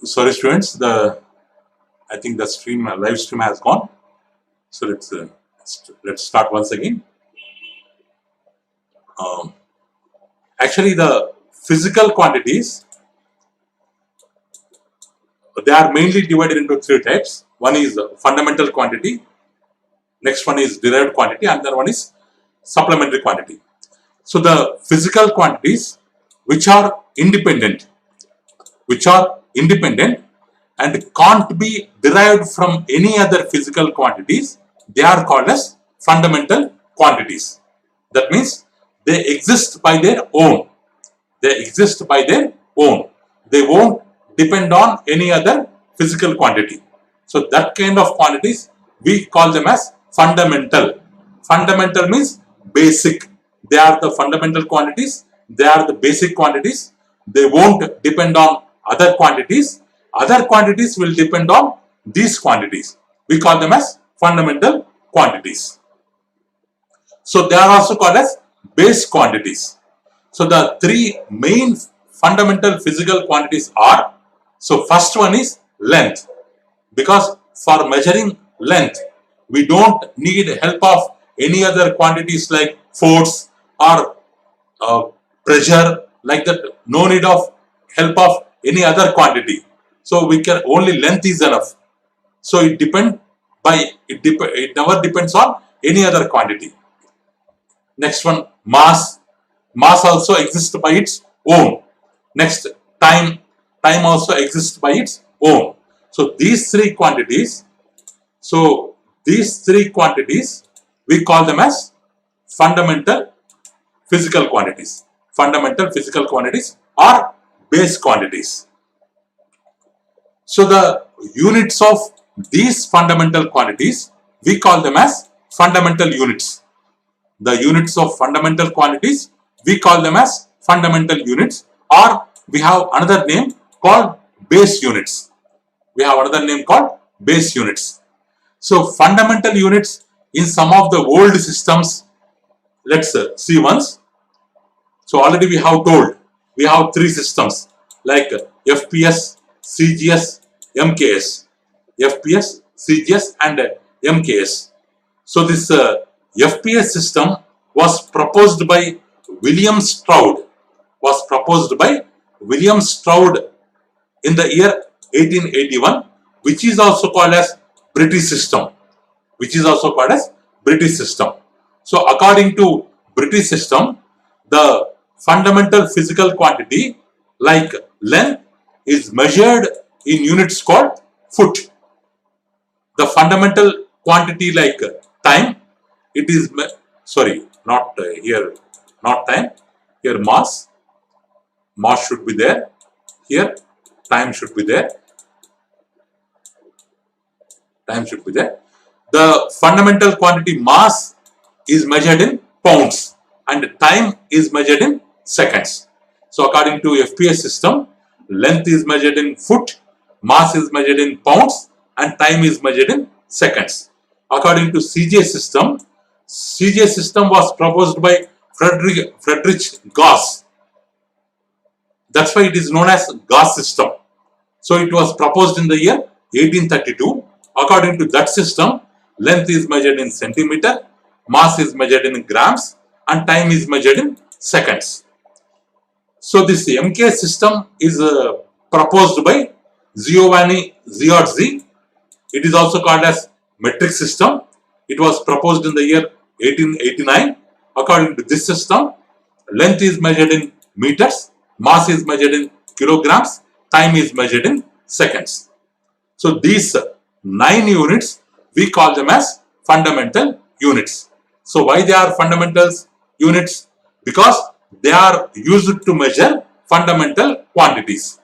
Sorry students, I think the live stream has gone. So let's start once again. Actually, the physical quantities, they are mainly divided into three types. One is fundamental quantity, next one is derived quantity, and another one is supplementary quantity. So the physical quantities which are independent and can't be derived from any other physical quantities, they are called as fundamental quantities. That means they exist by their own. They won't depend on any other physical quantity. So that kind of quantities, we call them as fundamental. Fundamental means basic. They are the fundamental quantities. They are the basic quantities. They won't depend on other quantities. Other quantities will depend on these quantities. We call them as fundamental quantities. So they are also called as base quantities. So the three main fundamental physical quantities are, so first one is length, because for measuring length we don't need help of any other quantities like force or pressure, like that. No need of help of any other quantity. So we can only length is enough. So it never depends on any other quantity. Next one, mass. Mass also exists by its own. Next, time also exists by its own. So these three quantities, we call them as fundamental physical quantities. Fundamental physical quantities or base quantities. So the units of these fundamental quantities, we call them as fundamental units. The units of fundamental quantities, we call them as fundamental units, or we have another name called base units. So fundamental units in some of the old systems, let's see once. So already we have told, we have three systems like FPS, CGS, MKS. FPS, CGS and MKS. So this FPS system was proposed by William Stroud in the year 1881, which is also called as British system. So according to British system, the fundamental physical quantity like length is measured in units called foot. The fundamental quantity like time, it is, sorry, not time, here mass should be there, here time should be there. The fundamental quantity mass is measured in pounds and time is measured in seconds. So according to FPS system, length is measured in foot, mass is measured in pounds and time is measured in seconds. According to CGS system was proposed by Friedrich Gauss. That's why it is known as Gauss system. So it was proposed in the year 1832. According to that system, length is measured in centimeter, mass is measured in grams and time is measured in seconds. So this MK system is proposed by Giovanni Giorgi. It is also called as metric system. It was proposed in the year 1889. According to this system, length is measured in meters, mass is measured in kilograms, time is measured in seconds. So these 9 units, we call them as fundamental units. So why they are fundamental units? Because they are used to measure fundamental quantities.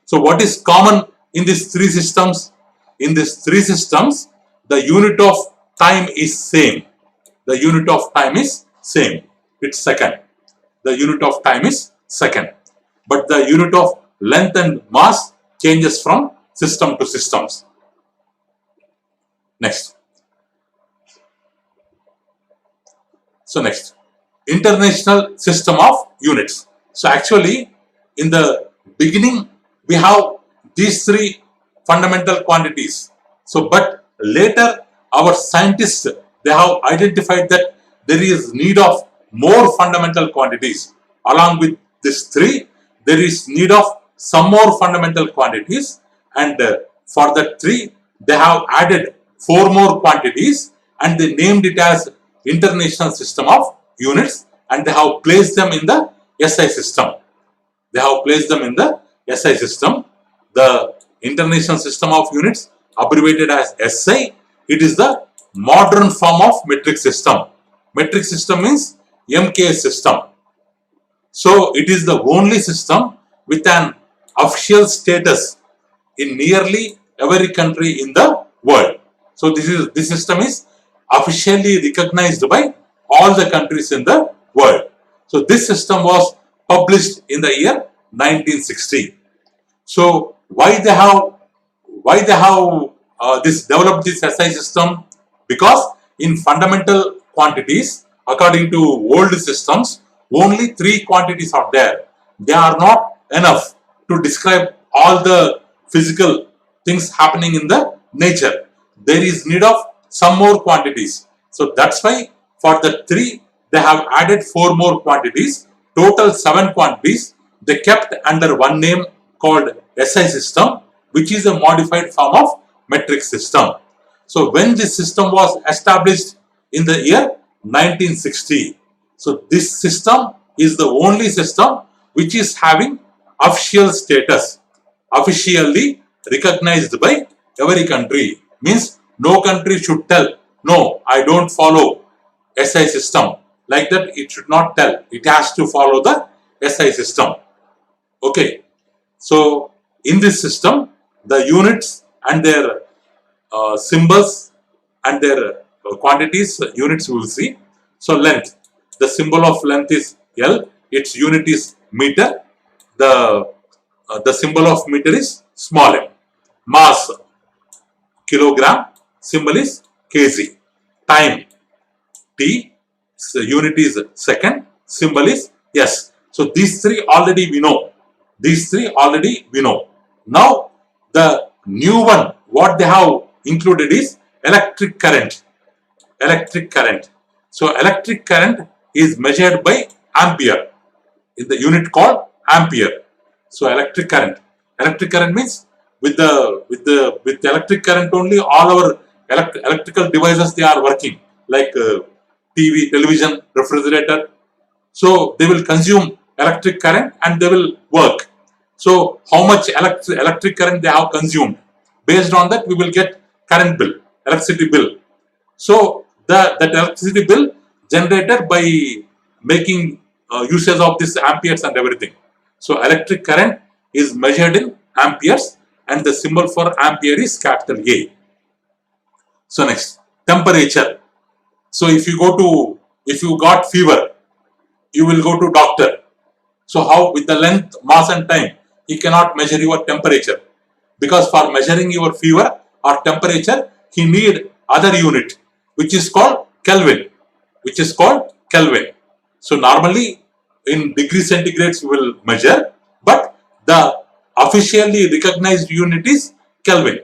So what is common in these three systems? In these three systems, the unit of time is same. It's second. The unit of time is second. But the unit of length and mass changes from system to systems. Next. So next, international system of units. So actually, in the beginning we have these three fundamental quantities. So, but later our scientists, they have identified that there is need of more fundamental quantities. Along with these three, there is need of some more fundamental quantities, and for the three, they have added four more quantities, and they named it as International System of Units, and they have placed them in the SI system. They have placed them in the SI system. The International System of Units, abbreviated as SI, it is the modern form of metric system. Metric system means MKS system. So it is the only system with an official status in nearly every country in the world. So this system is officially recognized by all the countries in the world. So this system was published in the year 1960. So why they have developed this SI system? Because in fundamental quantities, according to old systems, only three quantities are there. They are not enough to describe all the physical things happening in the nature. There is need of some more quantities. So that's why for the three, they have added four more quantities. Total 7 quantities they kept under one name called SI system, which is a modified form of metric system. So when this system was established in the year 1960, so this system is the only system which is having official status, officially recognized by every country. Means no country should tell, no, I don't follow SI system. Like that, it should not tell. It has to follow the SI system. Okay. So in this system, the units and their symbols and their quantities, units we will see. So length, the symbol of length is L, its unit is meter, the symbol of meter is small m. Mass, kilogram, symbol is kg. Time, T, so unit is second, symbol is S. So these three already we know. Now the new one, what they have included is electric current. So electric current is measured by ampere in the unit called ampere. So electric current means with electric current only all our electrical devices they are working, like TV, television, refrigerator. So they will consume electric current and they will work. So how much electric current they have consumed, based on that we will get current bill, electricity bill. So that electricity bill generated by making usage of this amperes and everything. So electric current is measured in amperes and the symbol for ampere is capital A. So next, temperature. So if you got fever, you will go to doctor. So how with the length, mass and time, he cannot measure your temperature, because for measuring your fever or temperature, he need other unit which is called Kelvin. So normally in degree centigrades we will measure, but the officially recognized unit is Kelvin.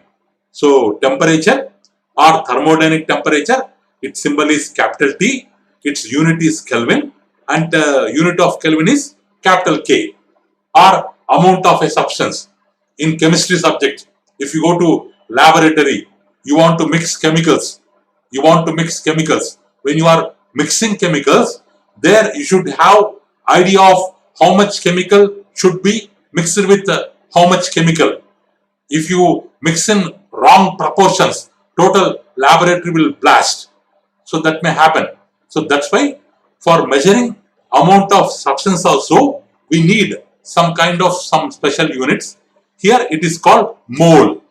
So temperature or thermodynamic temperature, its symbol is capital T, its unit is Kelvin, and the unit of Kelvin is capital K. Or amount of a substance. In chemistry subject, if you go to laboratory, you want to mix chemicals. When you are mixing chemicals, there you should have idea of how much chemical should be mixed with how much chemical. If you mix in wrong proportions, total laboratory will blast. So that may happen. So that's why for measuring amount of substance also, we need some special units. Here it is called mole.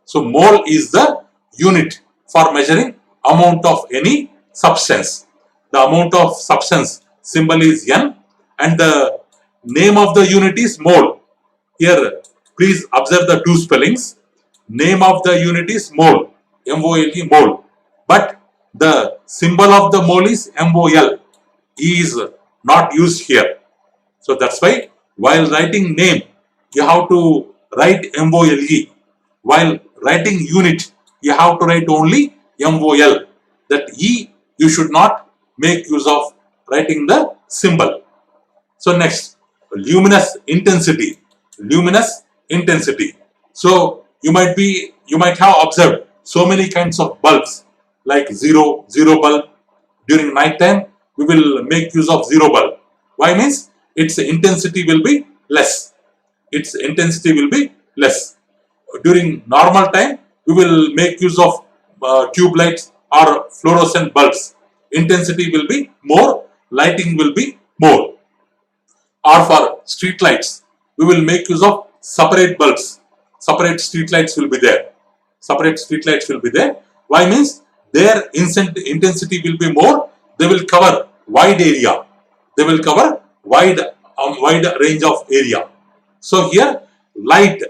So mole is the unit for measuring amount of any substance. The amount of substance symbol is N and the name of the unit is mole. Here please observe the two spellings. Name of the unit is mole, M-O-L-E, mole. But the symbol of the mole is M-O-L. E is not used here. So that's why While writing name, you have to write MOLE. While writing unit, you have to write only MOL. That E, you should not make use of writing the symbol. So next, luminous intensity. Luminous intensity. So you might have observed so many kinds of bulbs like zero bulb. During night time, we will make use of zero bulb. Why? Means its intensity will be less. Its intensity will be less. During normal time, we will make use of tube lights or fluorescent bulbs. Intensity will be more, lighting will be more. Or for street lights, we will make use of separate bulbs. Separate street lights will be there. Separate street lights will be there. Why? Means their intensity will be more. They will cover wide area. They will cover wide range of area. So here, light,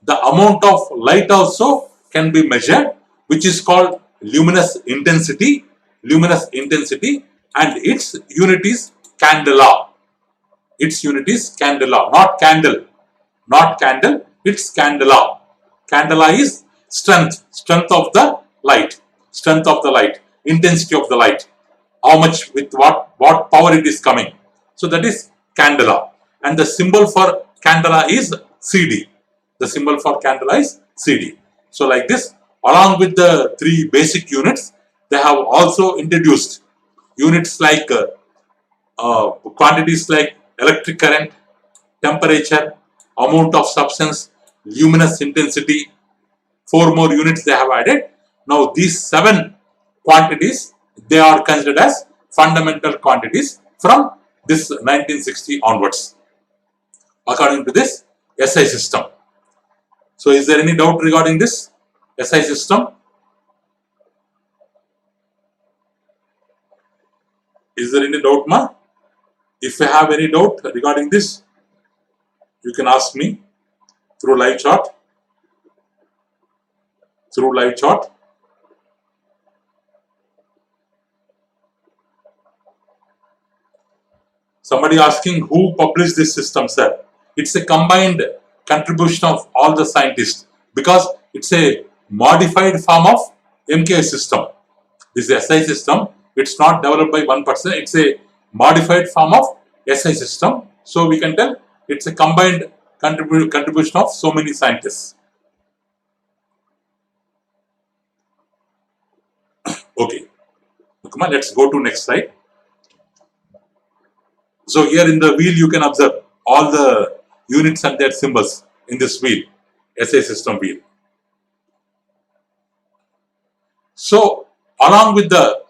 the amount of light also can be measured, which is called luminous intensity. Luminous intensity, and its unit is candela. Its unit is candela, not candle. Not candle, it's candela. Candela is strength. Strength of the light. Strength of the light. Intensity of the light. How much, with what power it is coming. So that is candela. And the symbol for candela is CD. The symbol for candela is CD. So like this, along with the three basic units, they have also introduced units like quantities like electric current, temperature, amount of substance, luminous intensity. 4 more units they have added. Now these 7 quantities, they are considered as fundamental quantities from this 1960 onwards, according to this SI system. So is there any doubt regarding this SI system? Is there any doubt, ma? If you have any doubt regarding this, you can ask me through live chat. Through live chat. Somebody asking who published this system, sir. It's a combined contribution of all the scientists, because it's a modified form of MKI system. This SI system, it's not developed by one person, it's a modified form of SI system. So we can tell it's a combined contribution of so many scientists. Okay, come on, let's go to next slide. So here in the wheel you can observe all the units and their symbols in this wheel, SI system wheel. So along with the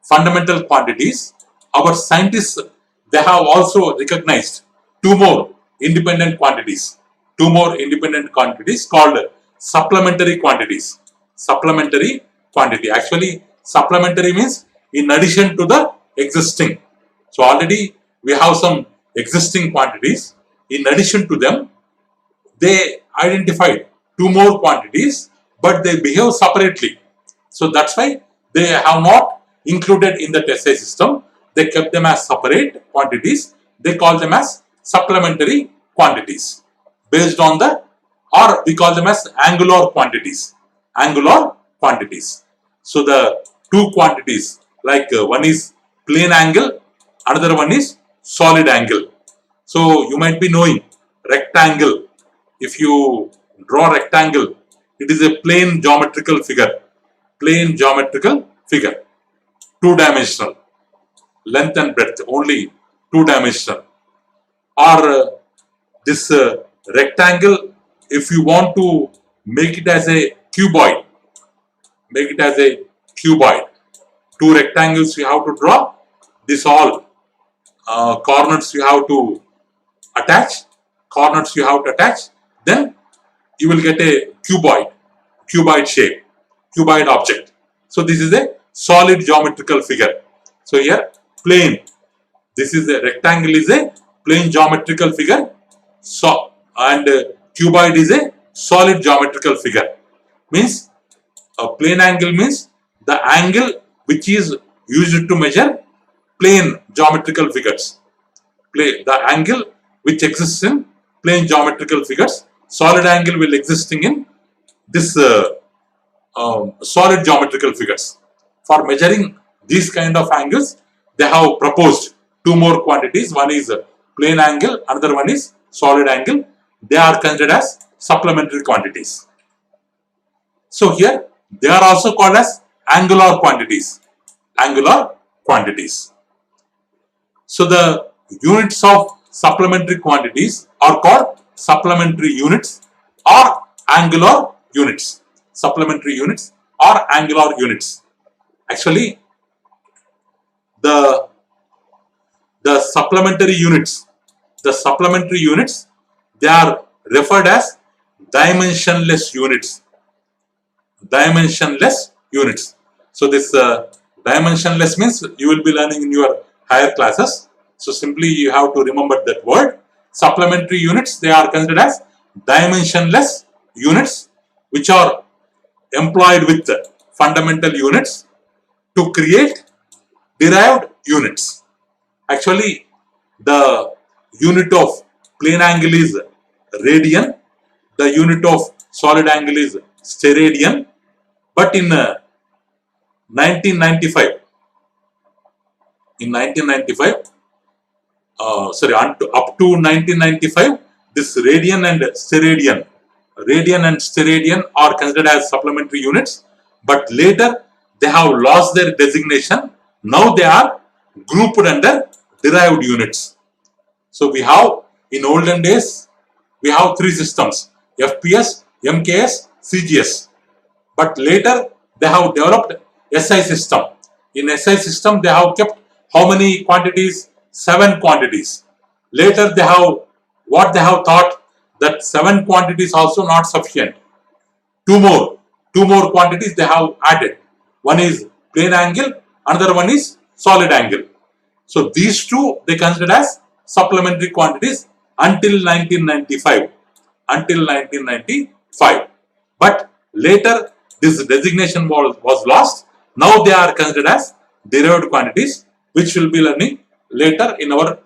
fundamental quantities, our scientists, they have also recognized 2 more independent quantities. 2 more independent quantities called supplementary quantities. Supplementary quantity. Actually, supplementary means in addition to the existing. So already we have some existing quantities. In addition to them, they identified 2 more quantities, but they behave separately. So that's why they have not included in the SI system. They kept them as separate quantities. They call them as supplementary quantities, based on the, or we call them as angular quantities. Angular quantities. So the 2 quantities, like one is plane angle, another one is solid angle. So you might be knowing rectangle. If you draw rectangle, it is a plane geometrical figure. Plane geometrical figure. 2-dimensional. Length and breadth, only 2-dimensional. Or this rectangle, if you want to make it as a cuboid, make it as a cuboid. 2 rectangles you have to draw. This all corners you have to attach. Corners you have to attach. Then you will get a cuboid shape, cuboid object. So this is a solid geometrical figure. So here plane, this is a rectangle is a plane geometrical figure. So and cuboid is a solid geometrical figure. Means a plane angle means the angle which is used to measure plane geometrical figures. The angle which exists in plane geometrical figures, solid angle will existing in this solid geometrical figures. For measuring these kind of angles, they have proposed two more quantities. One is plane angle, another one is solid angle. They are considered as supplementary quantities. So here they are also called as angular quantities. Angular quantities. So the units of supplementary quantities are called supplementary units or angular units. Supplementary units or angular units. Actually, the supplementary units, they are referred as dimensionless units. Dimensionless units. So this dimensionless means you will be learning in your higher classes. So simply you have to remember that word. Supplementary units, they are considered as dimensionless units which are employed with fundamental units to create derived units. Actually, the unit of plane angle is radian, the unit of solid angle is steradian, but in 1995, up to 1995, this radian and steradian are considered as supplementary units, but later they have lost their designation. Now they are grouped under derived units. So we have, in olden days, we have three systems: FPS, MKS, CGS. But later they have developed SI system. In SI system they have kept how many quantities? 7 quantities. Later they have thought that 7 quantities also not sufficient. Two more quantities they have added. One is plane angle, another one is solid angle. So these two they considered as supplementary quantities until 1995. But later this designation was lost. Now they are considered as derived quantities, which will be learning later in our